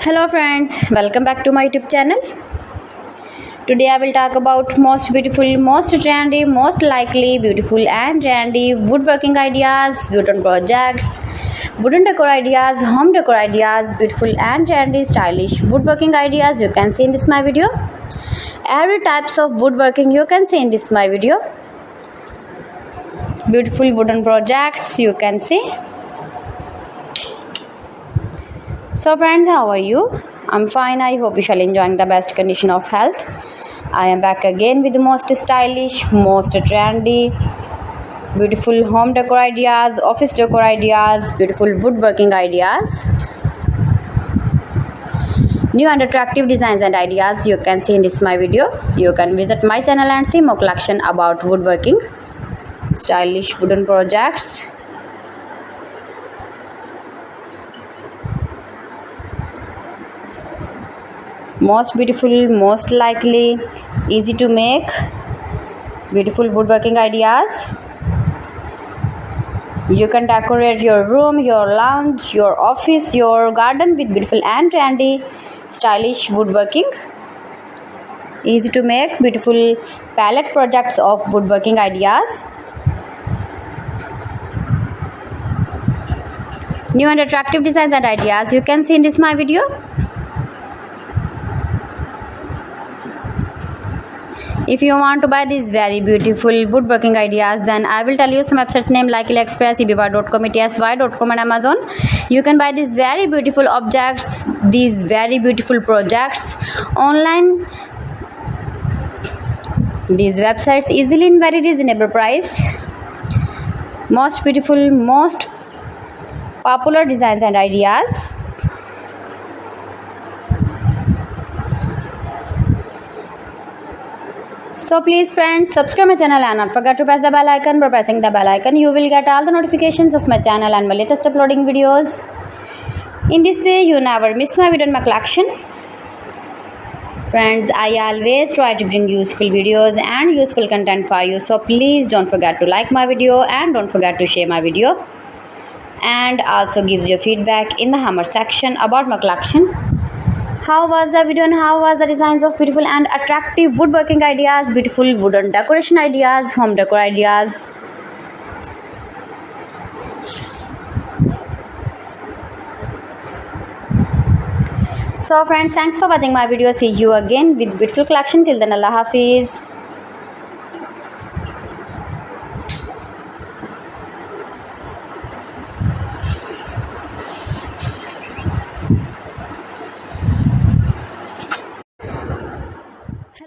Hello friends, welcome back to my YouTube channel. Today I will talk about most beautiful, most trendy, most likely beautiful and trendy woodworking ideas, wooden projects, wooden decor ideas, home decor ideas, beautiful and trendy stylish woodworking ideas you can see in this my video. Every types of woodworking you can see in this my video. Beautiful wooden projects you can see. So friends, how are you? I'm fine. I hope you shall enjoying the best condition of health. I am back again with the most stylish, most trendy, beautiful home decor ideas, office decor ideas, beautiful woodworking ideas, new and attractive designs and ideas you can see in this my video. You can visit my channel and see more collection about woodworking, stylish wooden projects. Most beautiful, most likely, easy to make, beautiful woodworking ideas. You can decorate your room, your lounge, your office, your garden with beautiful and trendy, stylish woodworking. Easy to make, beautiful palette projects of woodworking ideas. New and attractive designs and ideas you can see in this my video. If you want to buy these very beautiful woodworking ideas, then I will tell you some websites name like AliExpress, eBay.com, ETSY.com and Amazon. You can buy these very beautiful objects, these very beautiful projects online. These websites easily in very reasonable price. Most beautiful, most popular designs and ideas. So please friends, subscribe my channel and not forget to press the bell icon. By pressing the bell icon, you will get all the notifications of my channel and my latest uploading videos. In this way, you never miss my video in my collection. Friends, I always try to bring useful videos and useful content for you. So please don't forget to like my video and don't forget to share my video. And also gives your feedback in the hammer section about my collection. How was the video and how was the designs of beautiful and attractive woodworking ideas, beautiful wooden decoration ideas, home decor ideas. So friends, thanks for watching my video. See you again with beautiful collection. Till then, Allah Hafiz.